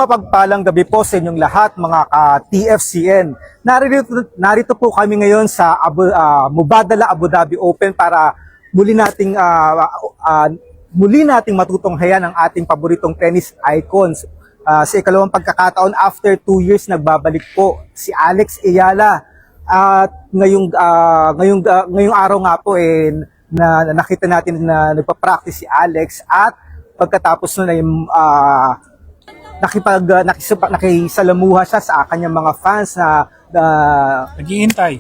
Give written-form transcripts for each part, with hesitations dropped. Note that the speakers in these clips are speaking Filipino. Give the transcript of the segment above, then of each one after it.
Mapagpalang gabi po sa inyong lahat mga ka-TFCN. Narito po kami ngayon sa Mubadala Abu Dhabi Open para muli nating matutunghayan ang ating paboritong tennis icons. Sa ikalawang pagkakataon, after 2 years, nagbabalik po si Alex Ayala. At ngayong araw nga po nakita natin na nagpa-practice si Alex, at pagkatapos nun ay nakisalamuha siya sa kanyang mga fans na naghihintay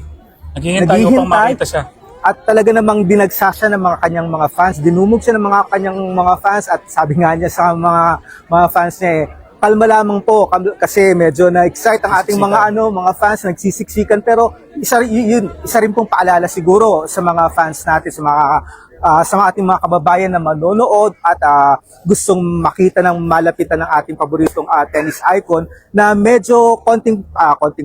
upang makita siya. At talaga namang dinagsa siya ng mga kanyang mga fans, dinumog siya ng mga kanyang mga fans, at sabi nga niya sa mga fans niya, kalma lamang po kasi medyo na-excite ang ating mga fans, nagsisiksikan, pero isa rin pong paalala siguro sa mga fans natin, sa ating mga kababayan na manonood at gustong makita ng malapitan ng ating paboritong tennis icon, na medyo konting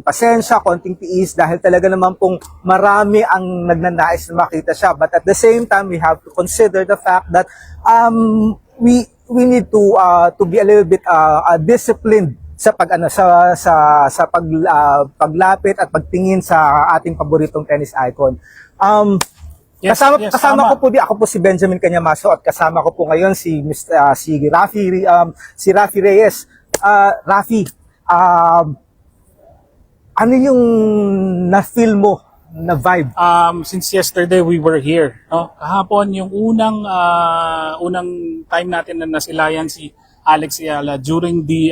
pasensya, konting tiis, dahil talaga naman pong marami ang nagnanais na makita siya. But at the same time, we have to consider the fact that we need to be a little bit disciplined sa paglapit at pagtingin sa ating paboritong tennis icon. Kasama ko po ako po si Benjamin Canyamaso, at kasama ko po ngayon si Rafi Reyes. Rafi, ano yung na-feel mo na vibe? Since yesterday we were here, no? Kahapon yung unang time natin na nasilayan si Alex Ayala during the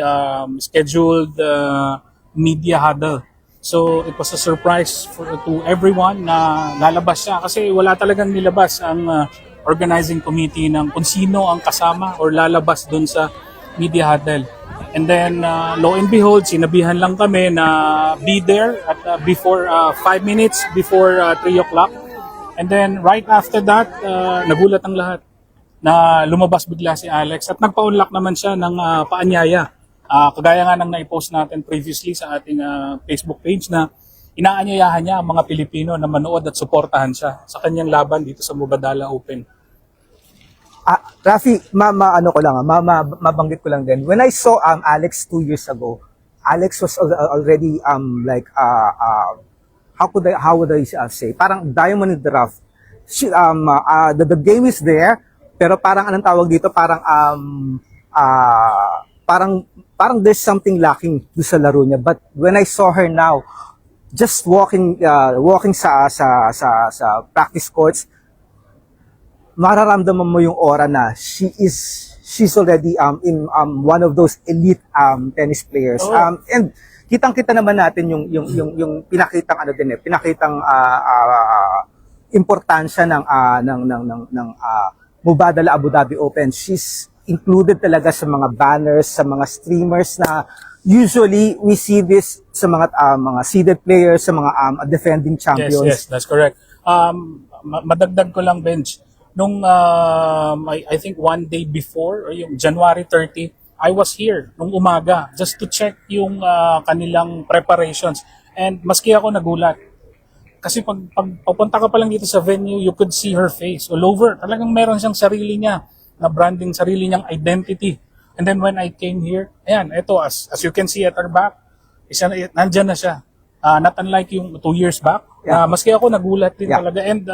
scheduled media huddle. So it was a surprise to everyone na lalabas siya, kasi wala talagang nilabas ang organizing committee ng kung sino ang kasama or lalabas dun sa media huddle. And then lo and behold, sinabihan lang kami na be there at before 5 minutes before 3 o'clock. And then right after that, nagulat ang lahat na lumabas bigla si Alex, at nagpa-unlock naman siya ng paanyaya. Kagaya nga ng na-post natin previously sa ating Facebook page, na inaanyayahan niya ang mga Pilipino na manood at suportahan siya sa kanyang laban dito sa Mubadala Open. Rafi, mabanggit ko lang din. When I saw Alex 2 years ago, Alex was already how would I say? Parang diamond in the rough. The game is there, pero parang anong tawag dito? Parang there's something lacking doon sa laro niya. But when I saw her now, just walking sa practice courts, mararamdaman mo yung aura na she's already in one of those elite tennis players. And kitang-kita naman natin yung pinakitang importansya ng Mubadala Abu Dhabi Open. She's included talaga sa mga banners, sa mga streamers na usually we see this sa mga seeded players, sa mga defending champions. Yes, that's correct. Madagdag ko lang, Benj. Nung I think one day before, or yung January 30, I was here nung umaga just to check yung kanilang preparations. And maski ako nagulat. Kasi pag papunta ka pa lang dito sa venue, you could see her face all over. Talagang meron siyang sarili niya na branding, sarili niyang identity. And then when I came here, ayan, ito, as you can see at our back, nandyan na siya. Not unlike yung 2 years back. Maski ako nagulat din talaga. And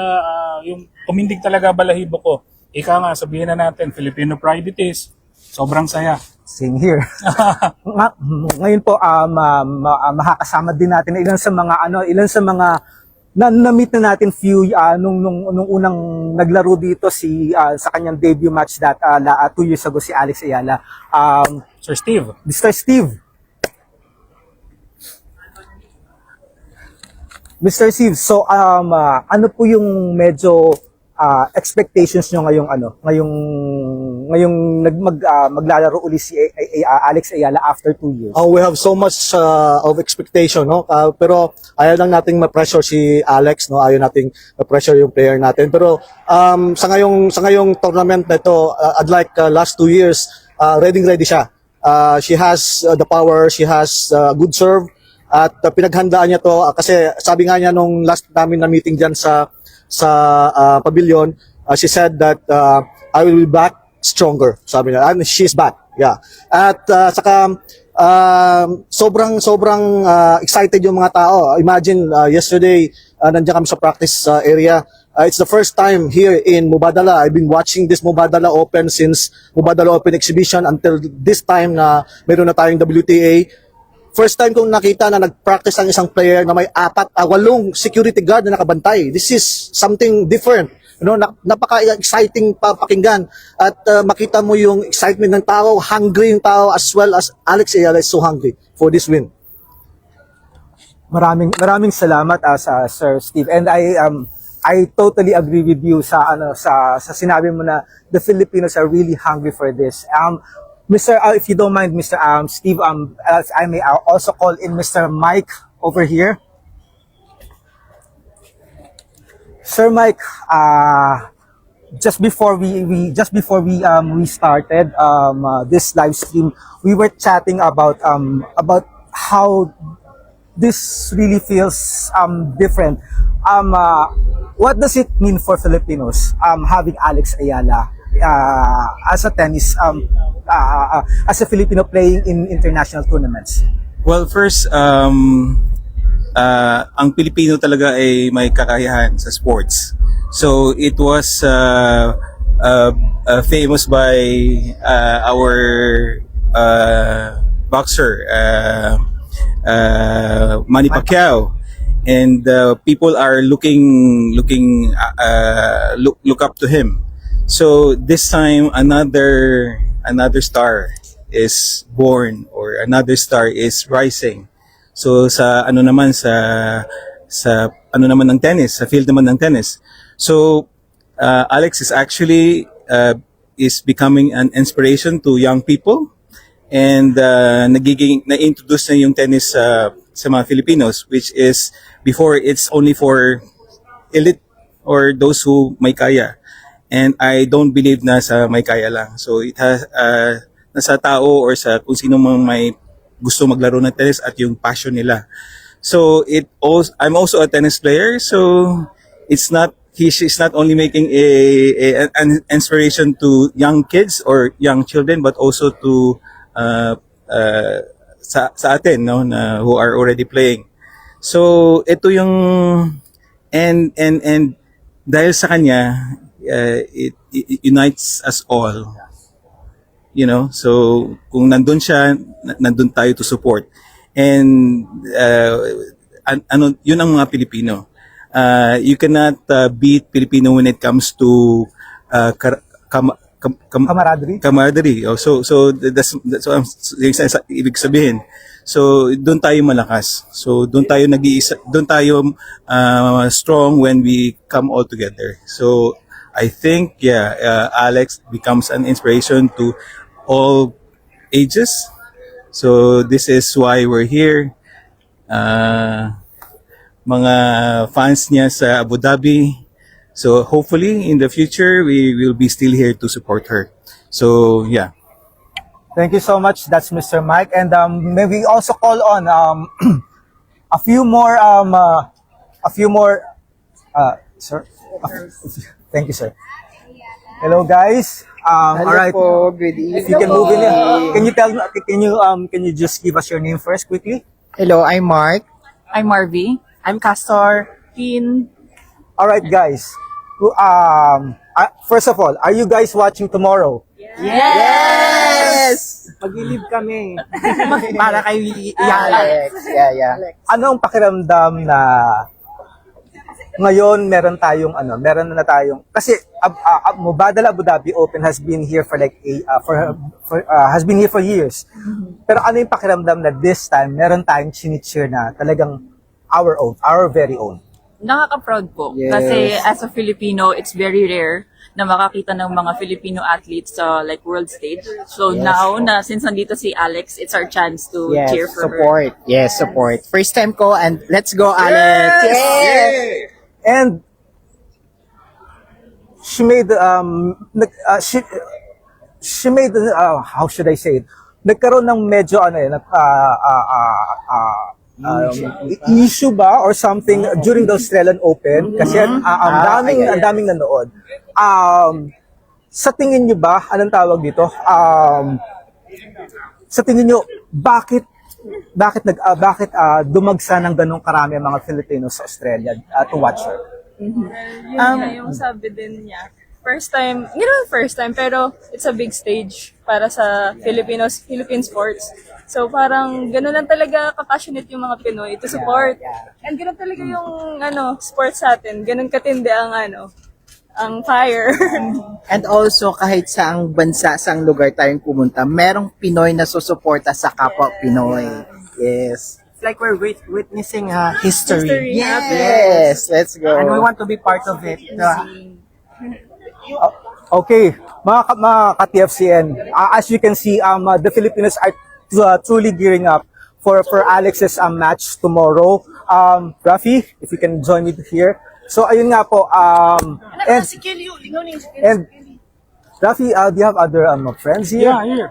yung kumindig talaga balahibo ko. Ika nga, sabihin na natin, Filipino pride it is. Sobrang saya. Same here. Ngayon po, makakasama din natin ilan sa mga na-meet na natin nung unang naglaro dito sa kanyang debut match 2 years ago, si Alex Ayala. Sir Steve. Mr. Steve, so ano po yung medyo expectations nyo ngayong maglalaro uli si Alex Ayala after 2 years? We have so much of expectation, no? Pero ayaw lang nating ma-pressure si Alex, no? Ayaw nating ma-pressure yung player natin. Pero sa ngayong tournament na ito, unlike last 2 years, ready siya. She has the power, she has good serve, at pinaghandaan niya to kasi sabi nga niya nung last namin na meeting diyan sa pavilion, she said that I will be back stronger, sabi niya, and she's back. Yeah. At saka sobrang excited yung mga tao. Imagine yesterday nandiyan kami sa practice area. It's the first time here in Mubadala. I've been watching this Mubadala Open since Mubadala Open exhibition until this time na meron na tayong WTA. First time kong nakita na nag-practice ang isang player na may 8 security guard na nakabantay. This is something different. Napaka-exciting pakinggan at makita mo yung excitement ng tao, hungry yung tao, as well as Alex Ayala is so hungry for this win. Maraming salamat sa Sir Steve, and I totally agree with you sa sinabi mo na the Filipinos are really hungry for this. Mr. If you don't mind, Mr. Steve, I may also call in Mr. Mike over here. Sir Mike, just before we started this live stream, we were chatting about how this really feels different. What does it mean for Filipinos having Alex Ayala as a tennis as a Filipino playing in international tournaments? Well, first, ang Pilipino talaga ay may kakayahan sa sports. So it was famous by our boxer Manny Pacquiao, and people are look up to him. So this time another star is born, or another star is rising. So sa ano naman sa ano naman ng tennis, sa field naman ng tennis. So Alex is actually is becoming an inspiration to young people, and na-introduce na yung tennis sa mga Filipinos, which is before it's only for elite or those who may kaya. And I don't believe na sa may kaya lang. So it has nasa tao or sa kung sino mang may gusto maglaro ng tennis at yung passion nila. So I'm also a tennis player, so she's not only making an inspiration to young kids or young children, but also to sa atin, no, na who are already playing. So ito yung and dahil sa kanya, it unites us all. You know, so kung nandun siya, nandun tayo to support. And yun ang mga Pilipino. You cannot beat Filipino when it comes to camaraderie. Oh, so that's what I'm ibig sabihin. So doon tayo malakas. So doon tayo nag-iisa, doon tayo strong when we come all together. So I think Alex becomes an inspiration to all ages. So this is why we're here. Mga fans niya sa Abu Dhabi. So hopefully in the future we will be still here to support her. So yeah. Thank you so much. That's Mr. Mike, and may we also call on a few more sir. Thank you, sir. Hello, guys. All right. Po, good evening. If you can move in, can you just give us your name first quickly? Hello, I'm Mark. I'm Marvy. I'm Castor. Pin. All right, guys. First of all, are you guys watching tomorrow? Yes! Mag-ilib kami. Para kay Alex. Yeah. Ano ang pakiramdam na ngayon meron na tayong kasi Mubadala Abu Dhabi Open has been here for has been here for years. Pero ano yung pakiramdam na this time meron tayong chinicheer na talagang our very own? Nakaka-proud po. Yes. Kasi as a Filipino, it's very rare na makakita ng mga Filipino athletes sa world stage. So now na since nandito si Alex, it's our chance to cheer for her. Support. Yes, support. First time ko, and let's go, Alex! Yes! And she made how should I say it? Nagkaroon ng medyo issue ba or something during the Australian Open kasi ang daming nanood. Sa tingin niyo ba anong tawag dito? sa tingin nyo, bakit dumagsa ng ganong karami ang mga Filipinos sa Australia to watch her? Yun nga yung sabi din niya. First time, hindi naman first time, pero it's a big stage para sa Philippine sports. So parang gano'n lang talaga ka-passionate yung mga Pinoy to support. And gano'n talaga yung sports sa atin. Gano'n katindi ang fire. And also, kahit saang bansa, saang lugar tayong pumunta, merong Pinoy na susuporta sa kapwa Pinoy. Yes. It's like we're witnessing history. History. Yes, let's go. And we want to be part of it. Okay, mga ka-TFCN, as you can see, the Filipinos are truly gearing up for Alex's match tomorrow. Rafi, if you can join me here. So ayun nga po, and Rafi, do you have other friends here? Yeah, here.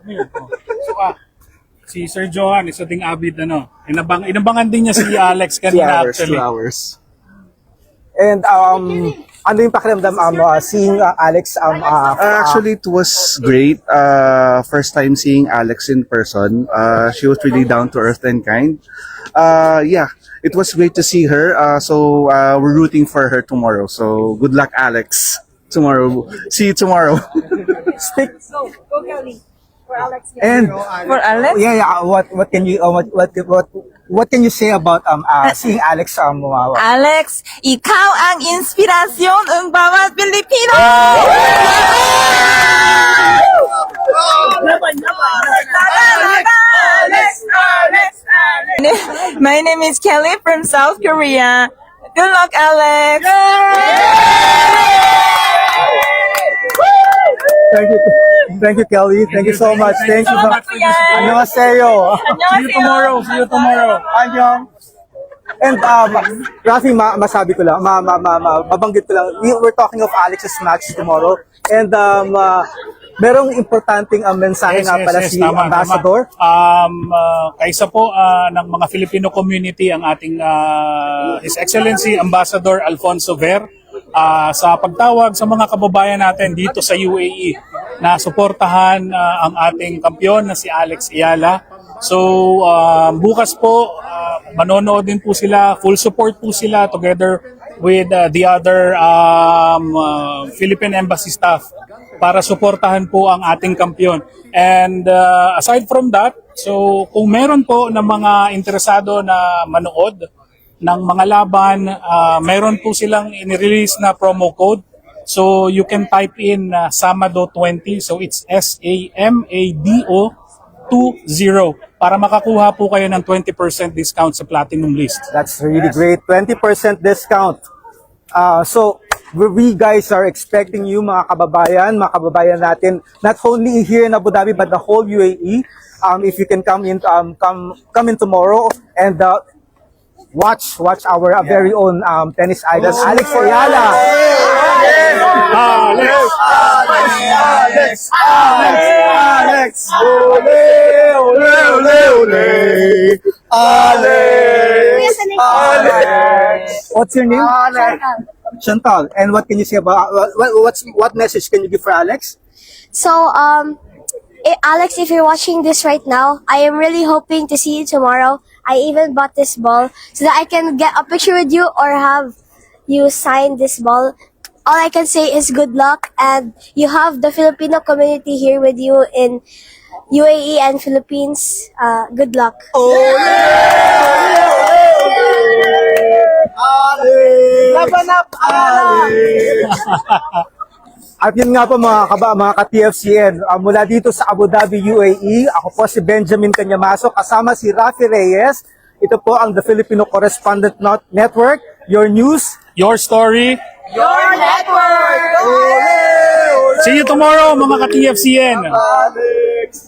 Come here. Oh. Si Sir Johan, isa ding avid inabangan din niya si Alex kanina actually. 2 hours. And ano yung pakiramdam seeing Alex Actually, it was great. First time seeing Alex in person. She was really down to earth and kind. Yeah, it was great to see her. So we're rooting for her tomorrow. So good luck, Alex. Tomorrow. See you tomorrow. stick Go Kelly. For Alex. and For Alex? yeah, what can you what can you say about seeing Alex Alex, ikaw ang inspirasyon ng bawat Pilipino! My name is Kelly from South Korea. Good luck, Alex! Thank you, Kelly. Thank you so much. Thank you. 안녕하세요. See you tomorrow. See you tomorrow. Annyeong. And Rafi, masabi ko lang, mabanggit ko lang, we're talking of Alex's match tomorrow. And merong importanteng mensahe nga pala si tama, Ambassador. Tama. Kaisa po ng mga Filipino community ang ating His Excellency Ambassador Alfonso Ver sa pagtawag sa mga kababayan natin dito sa UAE na suportahan ang ating kampiyon na si Alex Ayala. So bukas po manonood din po sila, full support po sila together with the other Philippine Embassy staff para suportahan po ang ating kampiyon. And aside from that, so kung meron po ng mga interesado na manood ng mga laban, meron po silang in-release na promo code. So you can type in Samado 20, so it's SAMADO 20 para makakuha po kayo ng 20% discount sa Platinum list. That's really great. 20% discount. So we guys are expecting you mga kababayan natin, not only here in Abu Dhabi but the whole UAE. If you can come in tomorrow and watch our very own tennis idol Alex Ayala. Alex! Ole, ole, ole, ole! Alex! Alex! What's your name? Chantal. And what can you say about what message can you give for Alex? So, Alex, if you're watching this right now, I am really hoping to see you tomorrow. I even bought this ball so that I can get a picture with you or have you sign this ball. All I can say is good luck, and you have the Filipino community here with you in UAE and Philippines. Good luck. At yun nga po mga ka-TFCN, mula dito sa Abu Dhabi, UAE, ako po si Benjamin Canyamaso, kasama si Rafi Reyes. Ito po ang The Filipino Correspondent Network, your news, Your story. Your network! See you tomorrow mga ka-TFCN. Alex!